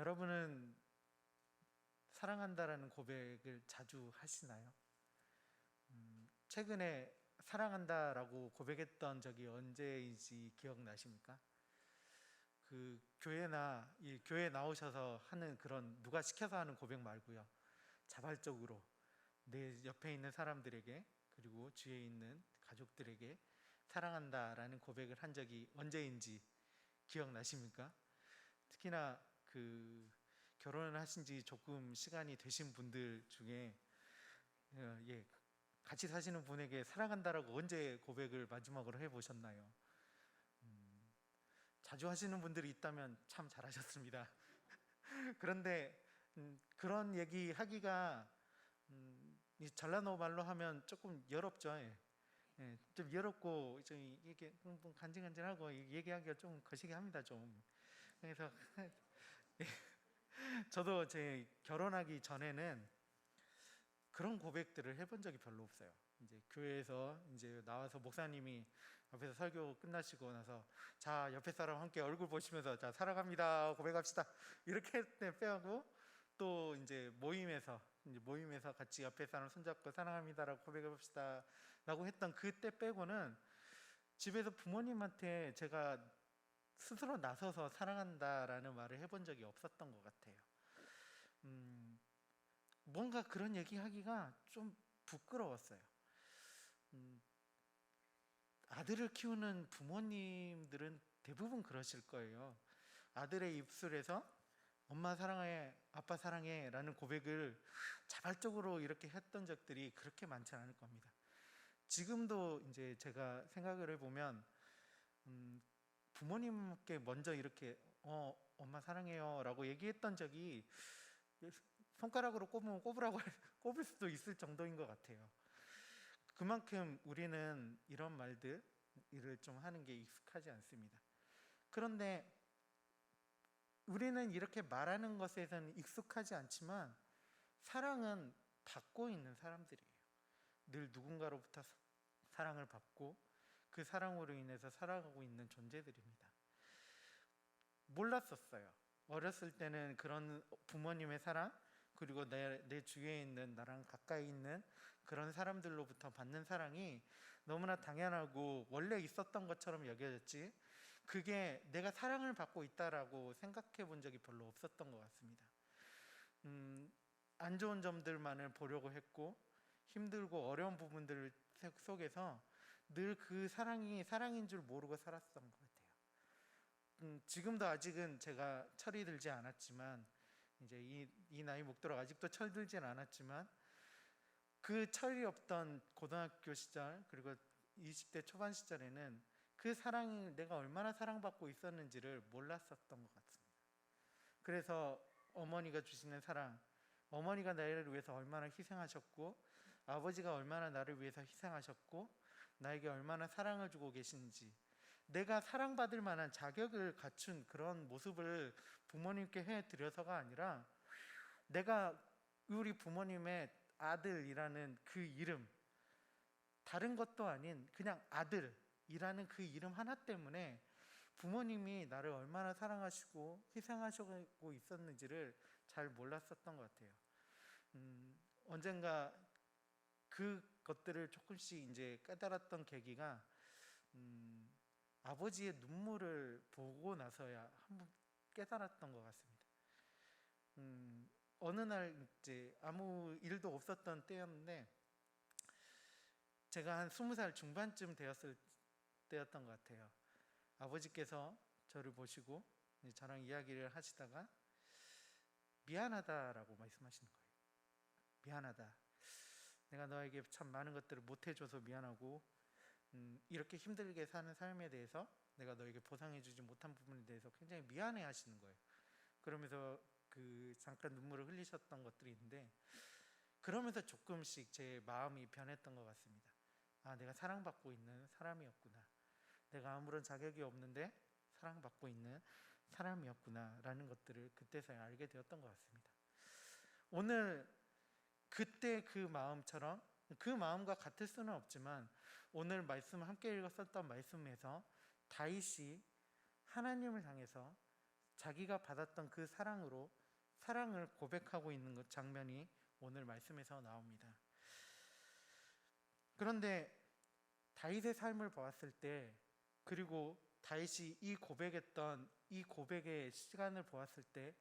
여러분은 사랑한다라는 고백을 자주 하시나요? 최근에 사랑한다라고 고백했던 적이 언제인지 기억나십니까? 그 교회나 이 교회 나오셔서 하는 그런 누가 시켜서 하는 고백 말고요. 자발적으로 내 옆에 있는 사람들에게 그리고 주위에 있는 가족들에게 사랑한다라는 고백을 한 적이 언제인지 기억나십니까? 특히나 결혼을 하신 지 조금 시간이 되신 분들 중에 같이 사시는 분에게 사랑한다라고 언제 고백을 마지막으로 해보셨나요? 자주 하시는 분들이 있다면 참 잘하셨습니다. 그런데 그런 얘기 하기가 이 전라도 말로 하면 조금 여롭죠. 좀 여롭고 좀 이게 간질간질하고 얘기하기가 좀 거시기 합니다. 좀 그래서 저도 제 결혼하기 전에는 그런 고백들을 해본 적이 별로 없어요. 이제 교회에서 이제 나와서 목사님이 옆에서 설교 끝나시고 나서 자 옆에 사람 함께 얼굴 보시면서 자 사랑합니다 고백합시다 이렇게 빼고 또 이제 모임에서 같이 옆에 사람 손잡고 사랑합니다라고 고백해봅시다 라고 했던 그때 빼고는 집에서 부모님한테 제가 스스로 나서서 사랑한다라는 말을 해본 적이 없었던 것 같아요. 뭔가 그런 얘기하기가 좀 부끄러웠어요. 아들을 키우는 부모님들은 대부분 그러실 거예요. 아들의 입술에서 엄마 사랑해, 아빠 사랑해 라는 고백을 자발적으로 이렇게 했던 적들이 그렇게 많지 않을 겁니다. 지금도 이제 제가 생각을 해보면 부모님께 먼저 이렇게 엄마 사랑해요 라고 얘기했던 적이 손가락으로 꼽으면 꼽을 수도 있을 정도인 것 같아요. 그만큼 우리는 이런 말들을 좀 하는 게 익숙하지 않습니다. 그런데 우리는 이렇게 말하는 것에서는 익숙하지 않지만 사랑은 받고 있는 사람들이에요. 늘 누군가로부터 사랑을 받고 그 사랑으로 인해서 살아가고 있는 존재들입니다. 몰랐었어요. 어렸을 때는 그런 부모님의 사랑 그리고 내 주위에 있는 나랑 가까이 있는 그런 사람들로부터 받는 사랑이 너무나 당연하고 원래 있었던 것처럼 여겨졌지 그게 내가 사랑을 받고 있다라고 생각해 본 적이 별로 없었던 것 같습니다. 안 좋은 점들만을 보려고 했고 힘들고 어려운 부분들 속에서 늘 그 사랑이 사랑인 줄 모르고 살았던 것 같아요. 지금도 아직은 제가 철이 들지 않았지만 이제 이 나이 먹도록 아직도 철들진 않았지만 그 철이 없던 고등학교 시절 그리고 20대 초반 시절에는 그 사랑이 내가 얼마나 사랑받고 있었는지를 몰랐었던 것 같습니다. 그래서 어머니가 주시는 사랑, 어머니가 나를 위해서 얼마나 희생하셨고 아버지가 얼마나 나를 위해서 희생하셨고 나에게 얼마나 사랑을 주고 계신지 내가 사랑받을 만한 자격을 갖춘 그런 모습을 부모님께 해드려서가 아니라 내가 우리 부모님의 아들이라는 그 이름, 다른 것도 아닌 그냥 아들이라는 그 이름 하나 때문에 부모님이 나를 얼마나 사랑하시고 희생하시고 있었는지를 잘 몰랐었던 것 같아요. 언젠가 그 것들을 조금씩 이제 깨달았던 계기가 아버지의 눈물을 보고 나서야 한번 깨달았던 것 같습니다. 어느 날 이제 아무 일도 없었던 때였는데 제가 한 20살 중반쯤 되었을 때였던 것 같아요. 아버지께서 저를 보시고 저랑 이야기를 하시다가 미안하다라고 말씀하시는 거예요. 미안하다. 내가 너에게 참 많은 것들을 못 해줘서 미안하고 이렇게 힘들게 사는 삶에 대해서 내가 너에게 보상해주지 못한 부분에 대해서 굉장히 미안해 하시는 거예요. 그러면서 잠깐 눈물을 흘리셨던 것들이 있는데 그러면서 조금씩 제 마음이 변했던 것 같습니다. 아, 내가 사랑받고 있는 사람이었구나. 내가 아무런 자격이 없는데 사랑받고 있는 사람이었구나 라는 것들을 그때서야 알게 되었던 것 같습니다. 오늘 그때 그 마음처럼 그 마음과 같을 수는 없지만 오늘 말씀 함께 읽었었던 말씀에서 다윗이 하나님을 향해서 자기가 받았던 그 사랑으로 사랑을 고백하고 있는 그 장면이 오늘 말씀에서 나옵니다. 그런데 다윗의 삶을 보았을 때, 그리고 다윗이 이 고백했던 이 고백의 시간을 보았을 때,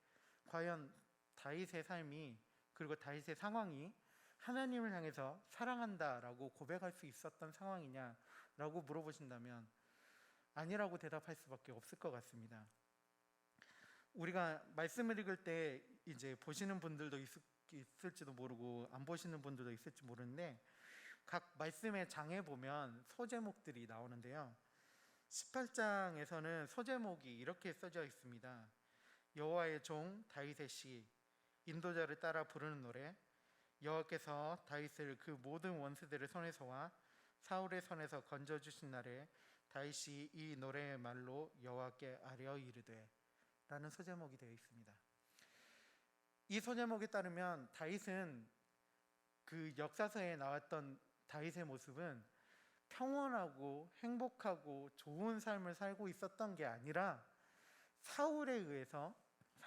과연 다윗의 삶이, 그리고 다윗의 상황이 하나님을 향해서 사랑한다라고 고백할 수 있었던 상황이냐라고 물어보신다면 아니라고 대답할 수밖에 없을 것 같습니다. 우리가 말씀을 읽을 때 이제 보시는 분들도 있을지도 모르고 안 보시는 분들도 있을지 모르는데, 각 말씀의 장에 보면 소제목들이 나오는데요. 18장에서는 소제목이 이렇게 써져 있습니다. 여호와의 종 다윗의 시, 인도자를 따라 부르는 노래, 여호와께서 다윗을 그 모든 원수들의 손에서와 사울의 손에서 건져주신 날에 다윗이 이 노래의 말로 여호와께 아뢰어 이르되, 라는 소제목이 되어 있습니다. 이 소제목에 따르면 다윗은, 그 역사서에 나왔던 다윗의 모습은 평온하고 행복하고 좋은 삶을 살고 있었던 게 아니라 사울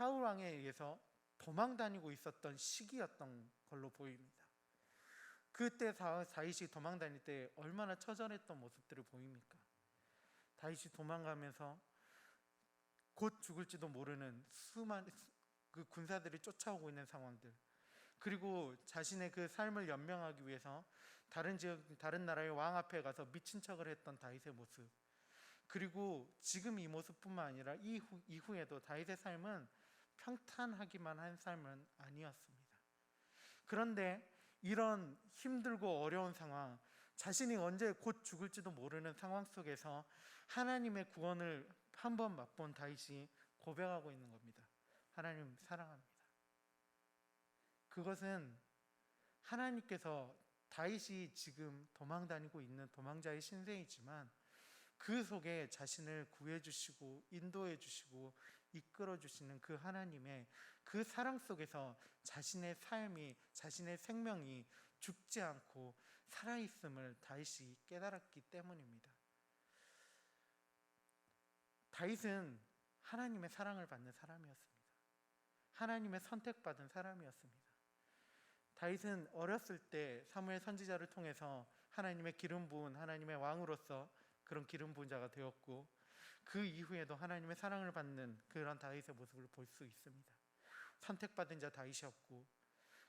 왕에 의해서 도망 다니고 있었던 시기였던 걸로 보입니다. 그때 다윗이 도망 다닐 때 얼마나 처절했던 모습들을 보입니까? 다윗이 도망가면서 곧 죽을지도 모르는 수많은 그 군사들이 쫓아오고 있는 상황들, 그리고 자신의 그 삶을 연명하기 위해서 다른 나라의 왕 앞에 가서 미친 척을 했던 다윗의 모습, 그리고 지금 이 모습뿐만 아니라 이후에도 다윗의 삶은 평탄하기만 한 삶은 아니었습니다. 그런데 이런 힘들고 어려운 상황, 자신이 언제 곧 죽을지도 모르는 상황 속에서 하나님의 구원을 한번 맛본 다윗이 고백하고 있는 겁니다. 하나님 사랑합니다. 그것은 하나님께서 다윗이 지금 도망 다니고 있는 도망자의 신세이지만 그 속에 자신을 구해주시고 인도해주시고 이끌어주시는 그 하나님의 그 사랑 속에서 자신의 삶이, 자신의 생명이 죽지 않고 살아있음을 다윗이 깨달았기 때문입니다. 다윗은 하나님의 사랑을 받는 사람이었습니다. 하나님의 선택받은 사람이었습니다. 다윗은 어렸을 때 사무엘 선지자를 통해서 하나님의 기름 부은 하나님의 왕으로서 그런 기름 부은 자가 되었고, 그 이후에도 하나님의 사랑을 받는 그런 다윗의 모습을 볼 수 있습니다. 선택받은 자 다윗이었고,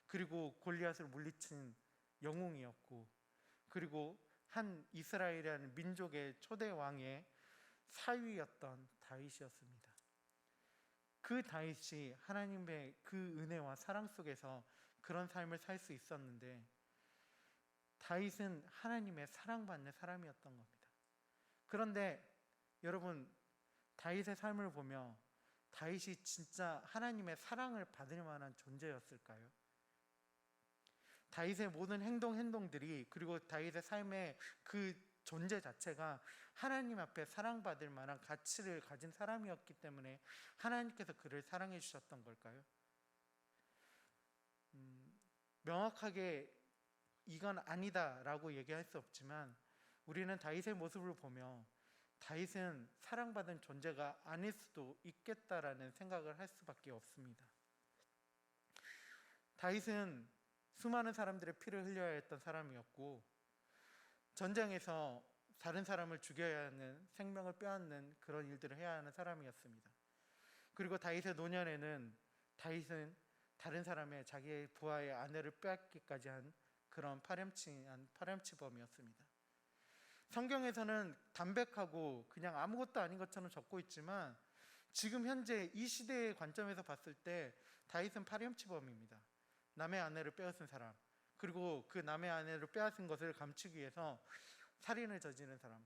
그리고 골리앗을 물리친 영웅이었고, 그리고 한 이스라엘이라는 민족의 초대 왕의 사위였던 다윗이었습니다. 그 다윗이 하나님의 그 은혜와 사랑 속에서 그런 삶을 살 수 있었는데, 다윗은 하나님의 사랑받는 사람이었던 겁니다. 그런데 여러분, 다윗의 삶을 보며 다윗이 진짜 하나님의 사랑을 받을 만한 존재였을까요? 다윗의 모든 행동들이, 그리고 다윗의 삶의 그 존재 자체가 하나님 앞에 사랑받을 만한 가치를 가진 사람이었기 때문에 하나님께서 그를 사랑해 주셨던 걸까요? 명확하게 이건 아니다라고 얘기할 수 없지만, 우리는 다윗의 모습을 보며 다윗은 사랑받은 존재가 아닐 수도 있겠다라는 생각을 할 수밖에 없습니다. 다윗은 수많은 사람들의 피를 흘려야 했던 사람이었고, 전쟁에서 다른 사람을 죽여야 하는, 생명을 빼앗는 그런 일들을 해야 하는 사람이었습니다. 그리고 다윗의 노년에는 다윗은 다른 사람의, 자기의 부하의 아내를 빼앗기까지 한 그런 파렴치범이었습니다. 성경에서는 담백하고 그냥 아무것도 아닌 것처럼 적고 있지만, 지금 현재 이 시대의 관점에서 봤을 때 다윗은 파렴치범입니다. 남의 아내를 빼앗은 사람, 그리고 그 남의 아내를 빼앗은 것을 감추기 위해서 살인을 저지른 사람,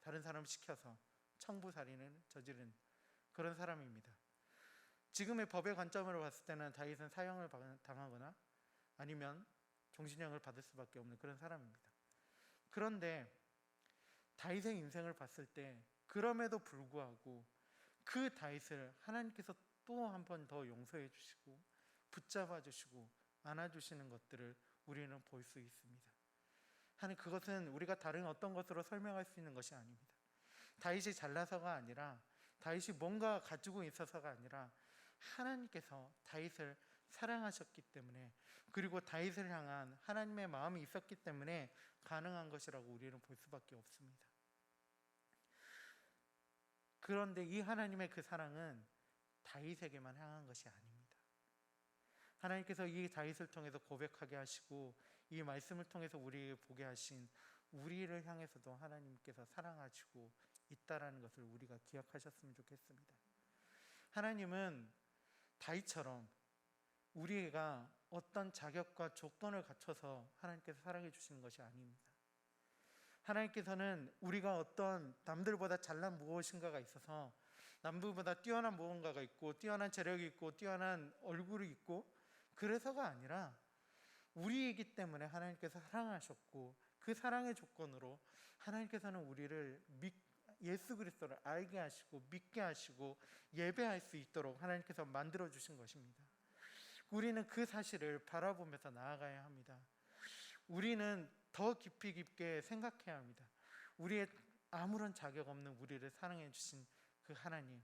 다른 사람을 시켜서 청부살인을 저지른 그런 사람입니다. 지금의 법의 관점으로 봤을 때는 다윗은 사형을 당하거나 아니면 종신형을 받을 수밖에 없는 그런 사람입니다. 그런데 다윗의 인생을 봤을 때 그럼에도 불구하고 그 다윗을 하나님께서 또 한 번 더 용서해 주시고 붙잡아 주시고 안아주시는 것들을 우리는 볼 수 있습니다. 그것은 우리가 다른 어떤 것으로 설명할 수 있는 것이 아닙니다. 다윗이 잘나서가 아니라 다윗이 뭔가 가지고 있어서가 아니라 하나님께서 다윗을 사랑하셨기 때문에, 그리고 다윗을 향한 하나님의 마음이 있었기 때문에 가능한 것이라고 우리는 볼 수밖에 없습니다. 그런데 이 하나님의 그 사랑은 다윗에게만 향한 것이 아닙니다. 하나님께서 이 다윗을 통해서 고백하게 하시고 이 말씀을 통해서 우리에게 보게 하신 우리를 향해서도 하나님께서 사랑하시고 있다라는 것을 우리가 기억하셨으면 좋겠습니다. 하나님은 다윗처럼 우리가 어떤 자격과 조건을 갖춰서 하나님께서 사랑해 주시는 것이 아닙니다. 하나님께서는 우리가 어떤 남들보다 잘난 무엇인가가 있어서, 남들보다 뛰어난 무언가가 있고 뛰어난 재력이 있고 뛰어난 얼굴이 있고 그래서가 아니라 우리이기 때문에 하나님께서 사랑하셨고, 그 사랑의 조건으로 하나님께서는 우리를 예수 그리스도를 알게 하시고 믿게 하시고 예배할 수 있도록 하나님께서 만들어 주신 것입니다. 우리는 그 사실을 바라보면서 나아가야 합니다. 우리는 더 깊이 깊게 생각해야 합니다. 우리의 아무런 자격 없는 우리를 사랑해 주신 그 하나님,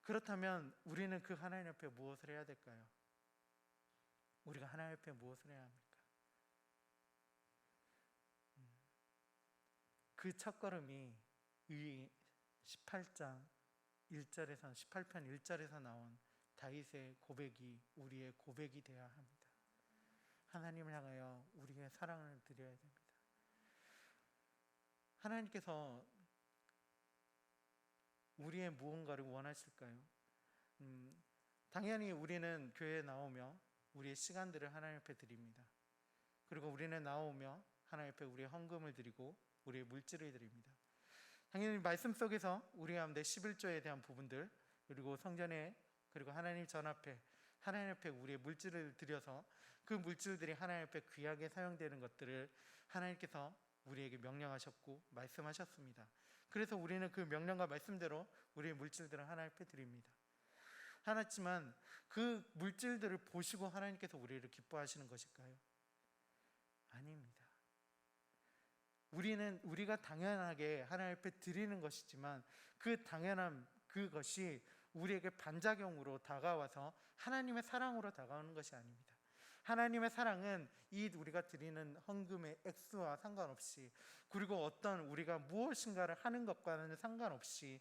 그렇다면 우리는 그 하나님 앞에 무엇을 해야 될까요? 우리가 하나님 앞에 무엇을 해야 합니까? 그 첫걸음이 이 18장 1절에서 18편 1절에서 나온 다윗의 고백이 우리의 고백이 되어야 합니다. 하나님을 향하여 우리의 사랑을 드려야 됩니다. 하나님께서 우리의 무언가를 원하실까요? 당연히 우리는 교회에 나오며 우리의 시간들을 하나님 앞에 드립니다. 그리고 우리는 나오며 하나님 앞에 우리의 헌금을 드리고 우리의 물질을 드립니다. 당연히 말씀 속에서 우리 가운데 11조에 대한 부분들, 그리고 성전에, 그리고 하나님 전 앞에, 하나님 앞에 우리의 물질을 드려서 그 물질들이 하나님 앞에 귀하게 사용되는 것들을 하나님께서 우리에게 명령하셨고 말씀하셨습니다. 그래서 우리는 그 명령과 말씀대로 우리의 물질들을 하나님 앞에 드립니다. 하지만 그 물질들을 보시고 하나님께서 우리를 기뻐하시는 것일까요? 아닙니다. 우리가 당연하게 하나님 앞에 드리는 것이지만 그 당연한 그것이 우리에게 반작용으로 다가와서 하나님의 사랑으로 다가오는 것이 아닙니다. 하나님의 사랑은 이 우리가 드리는 헌금의 액수와 상관없이, 그리고 어떤 우리가 무엇인가를 하는 것과는 상관없이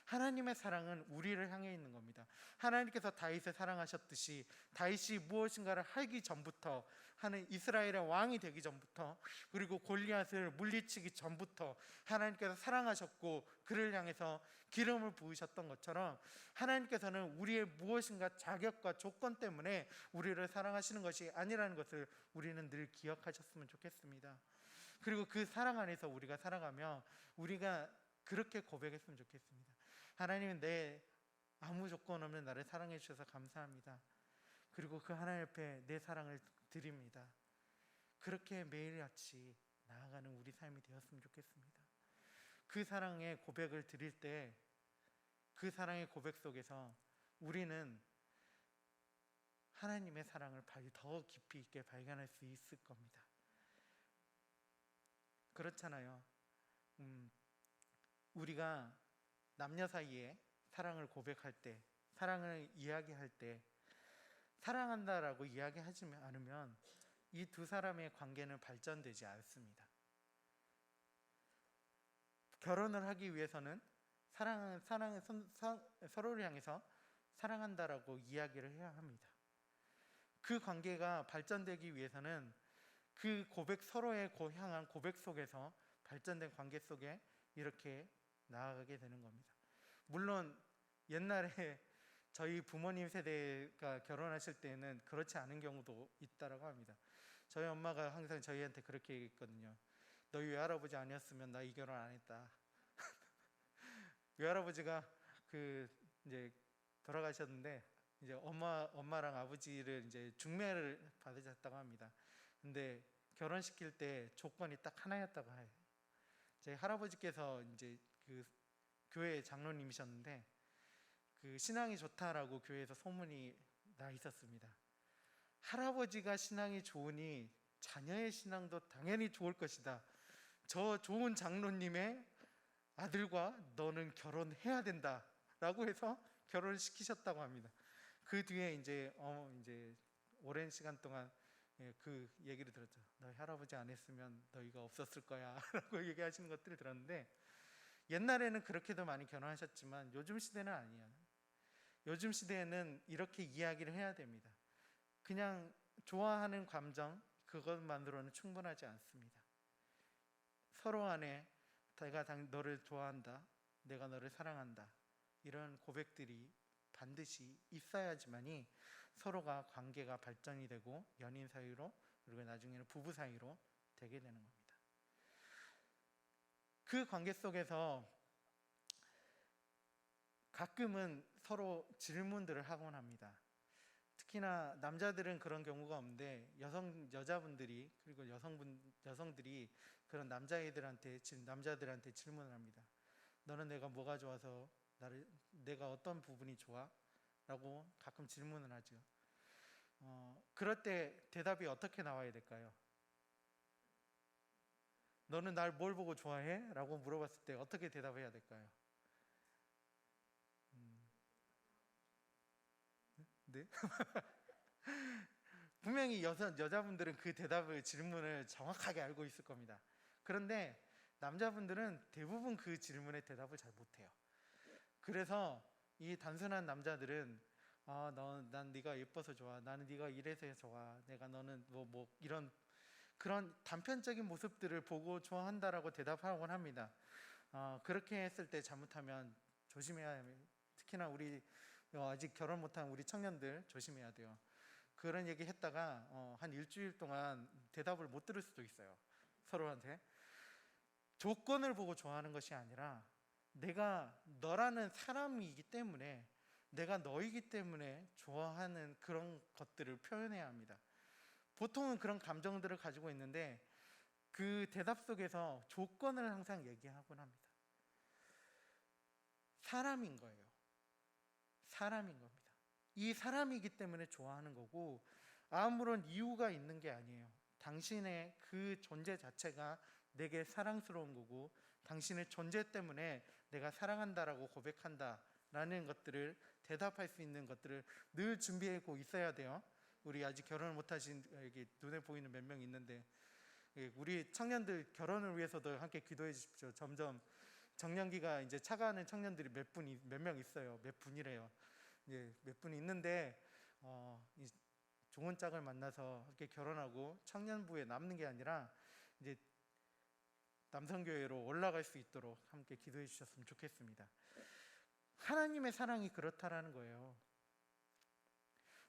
하나님의 사랑은 우리를 향해 있는 겁니다. 하나님께서 다윗을 사랑하셨듯이 다윗이 무엇인가를 하기 전부터, 하는 이스라엘의 왕이 되기 전부터, 그리고 골리앗을 물리치기 전부터 하나님께서 사랑하셨고 그를 향해서 기름을 부으셨던 것처럼 하나님께서는 우리의 무엇인가 자격과 조건 때문에 우리를 사랑하시는 것이 아니라는 것을 우리는 늘 기억하셨으면 좋겠습니다. 그리고 그 사랑 안에서 우리가 살아가며 우리가 그렇게 고백했으면 좋겠습니다. 하나님은 내 아무 조건 없는 나를 사랑해 주셔서 감사합니다. 그리고 그 하나님 앞에 내 사랑을 드립니다. 그렇게 매일같이 나아가는 우리 삶이 되었으면 좋겠습니다. 그 사랑의 고백을 드릴 때, 그 사랑의 고백 속에서 우리는 하나님의 사랑을 더 깊이 있게 발견할 수 있을 겁니다. 그렇잖아요. 우리가 남녀 사이에 사랑을 고백할 때, 사랑을 이야기할 때, 사랑한다라고 이야기하지 않으면 이 두 사람의 관계는 발전되지 않습니다. 결혼을 하기 위해서는 서로를 향해서 사랑한다라고 이야기를 해야 합니다. 그 관계가 발전되기 위해서는 그 고백, 서로의 향한 고백 속에서 발전된 관계 속에 이렇게 나아가게 되는 겁니다. 물론 옛날에 저희 부모님 세대가 결혼하실 때는 그렇지 않은 경우도 있다라고 합니다. 저희 엄마가 항상 저희한테 그렇게 얘기했거든요. 너희 외할아버지 아니었으면 나 이 결혼 안 했다. 외할아버지가 이제 돌아가셨는데 이제 엄마랑 아버지를 이제 중매를 받으셨다고 합니다. 근데 결혼시킬 때 조건이 딱 하나였다고 해요. 제 할아버지께서 이제 그 교회 장로님이셨는데 그 신앙이 좋다라고 교회에서 소문이 나 있었습니다. 할아버지가 신앙이 좋으니 자녀의 신앙도 당연히 좋을 것이다. 저 좋은 장로님의 아들과 너는 결혼해야 된다라고 해서 결혼을 시키셨다고 합니다. 그 뒤에 이제 오랜 시간 동안 그 얘기를 들었죠. 너희 할아버지 안 했으면 너희가 없었을 거야라고 얘기하시는 것들을 들었는데, 옛날에는 그렇게도 많이 결혼하셨지만 요즘 시대는 아니에요. 요즘 시대에는 이렇게 이야기를 해야 됩니다. 그냥 좋아하는 감정 그것만으로는 충분하지 않습니다. 서로 안에 내가 너를 좋아한다, 내가 너를 사랑한다, 이런 고백들이 반드시 있어야지만이 서로가 관계가 발전이 되고 연인 사이로, 그리고 나중에는 부부 사이로 되게 되는 겁니다. 그 관계 속에서 가끔은 서로 질문들을 하곤 합니다. 특히나 남자들은 그런 경우가 없는데 여자분들이, 그리고 여성들이 그런 남자들한테 질문을 합니다. 너는 내가 뭐가 좋아서, 내가 어떤 부분이 좋아? 라고 가끔 질문을 하죠. 그럴 때 대답이 어떻게 나와야 될까요? 너는 날 뭘 보고 좋아해? 라고 물어봤을 때 어떻게 대답해야 될까요? 네? 분명히 여자분들은 그 질문을 정확하게 알고 있을 겁니다. 그런데 남자분들은 대부분 그 질문에 대답을 잘 못해요. 그래서 이 단순한 남자들은 난 네가 예뻐서 좋아, 나는 네가 이래서 좋아, 내가 너는 뭐 이런 그런 단편적인 모습들을 보고 좋아한다라고 대답하곤 합니다. 그렇게 했을 때 잘못하면 조심해야 합니다. 특히나 우리 아직 결혼 못한 우리 청년들 조심해야 돼요. 그런 얘기 했다가 한 일주일 동안 대답을 못 들을 수도 있어요. 서로한테. 조건을 보고 좋아하는 것이 아니라 내가 너라는 사람이기 때문에, 내가 너이기 때문에 좋아하는 그런 것들을 표현해야 합니다. 보통은 그런 감정들을 가지고 있는데 그 대답 속에서 조건을 항상 얘기하곤 합니다. 사람인 거예요. 사람인 겁니다. 이 사람이기 때문에 좋아하는 거고 아무런 이유가 있는 게 아니에요. 당신의 그 존재 자체가 내게 사랑스러운 거고, 당신의 존재 때문에 내가 사랑한다라고 고백한다라는 것들을 대답할 수 있는 것들을 늘 준비하고 있어야 돼요. 우리 아직 결혼을 못하신, 여기 눈에 보이는 몇 명 있는데, 우리 청년들 결혼을 위해서도 함께 기도해 주십시오. 점점 정년기가 이제 차가는 청년들이 몇 명 있어요. 몇 분이래요. 몇 분 있는데 이 좋은 짝을 만나서 이렇게 결혼하고 청년부에 남는 게 아니라 이제 남성교회로 올라갈 수 있도록 함께 기도해 주셨으면 좋겠습니다. 하나님의 사랑이 그렇다라는 거예요.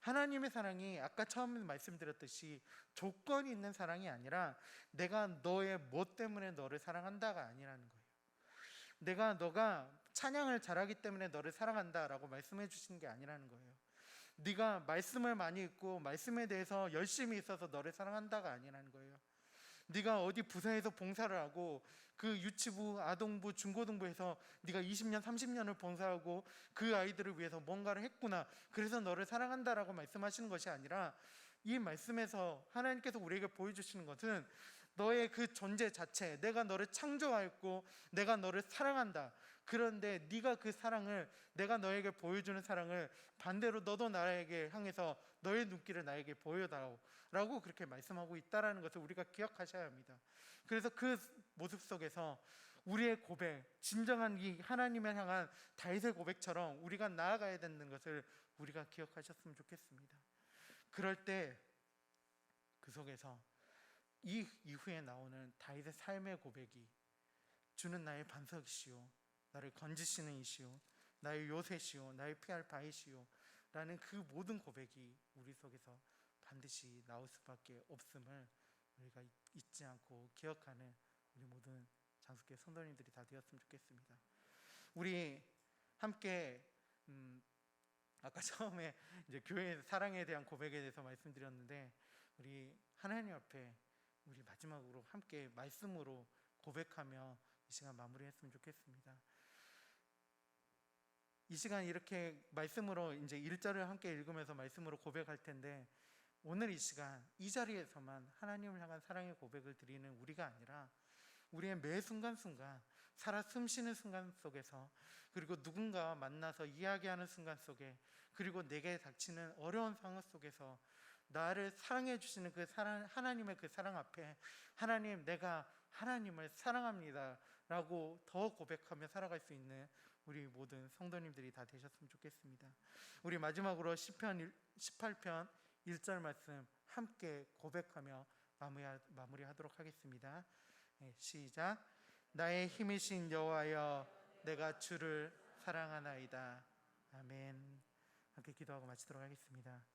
하나님의 사랑이 아까 처음에 말씀드렸듯이 조건이 있는 사랑이 아니라 내가 너의 뭐 때문에 너를 사랑한다가 아니라는 거예요. 너가 찬양을 잘하기 때문에 너를 사랑한다라고 말씀해 주시는 게 아니라는 거예요. 네가 말씀을 많이 읽고 말씀에 대해서 열심히 있어서 너를 사랑한다가 아니라는 거예요. 네가 어디 부서에서 봉사를 하고 그 유치부, 아동부, 중고등부에서 네가 20년, 30년을 봉사하고 그 아이들을 위해서 뭔가를 했구나, 그래서 너를 사랑한다라고 말씀하시는 것이 아니라, 이 말씀에서 하나님께서 우리에게 보여주시는 것은 너의 그 존재 자체, 내가 너를 창조하였고 내가 너를 사랑한다. 그런데 네가 그 사랑을, 내가 너에게 보여주는 사랑을 반대로 너도 나에게 향해서 너의 눈길을 나에게 보여다오 라고 그렇게 말씀하고 있다는 것을 우리가 기억하셔야 합니다. 그래서 그 모습 속에서 우리의 고백, 진정한 이 하나님을 향한 다윗의 고백처럼 우리가 나아가야 되는 것을 우리가 기억하셨으면 좋겠습니다. 그럴 때 그 속에서 이 이후에 나오는 다윗의 삶의 고백이, 주는 나의 반석이시오, 나를 건지시는 이시오, 나의 요새시오, 나의 피할 바위시오 라는 그 모든 고백이 우리 속에서 반드시 나올 수밖에 없음을 우리가 잊지 않고 기억하는 우리 모든 장수교회 성도님들이 다 되었으면 좋겠습니다. 우리 함께 아까 처음에 이제 교회 사랑에 대한 고백에 대해서 말씀드렸는데, 우리 하나님 앞에 우리 마지막으로 함께 말씀으로 고백하며 이 시간 마무리했으면 좋겠습니다. 이 시간 이렇게 말씀으로 이제 1절을 함께 읽으면서 말씀으로 고백할 텐데, 오늘 이 시간 이 자리에서만 하나님을 향한 사랑의 고백을 드리는 우리가 아니라 우리의 매 순간순간 살아 숨쉬는 순간 속에서, 그리고 누군가와 만나서 이야기하는 순간 속에, 그리고 내게 닥치는 어려운 상황 속에서 나를 사랑해 주시는 그 사랑, 하나님의 그 사랑 앞에 하나님, 내가 하나님을 사랑합니다 라고 더 고백하며 살아갈 수 있는 우리 모든 성도님들이 다 되셨으면 좋겠습니다. 우리 마지막으로 시편 18편 1절 말씀 함께 고백하며 마무리하도록 하겠습니다. 시작. 나의 힘이신 여호와여, 내가 주를 사랑하나이다. 아멘. 함께 기도하고 마치도록 하겠습니다.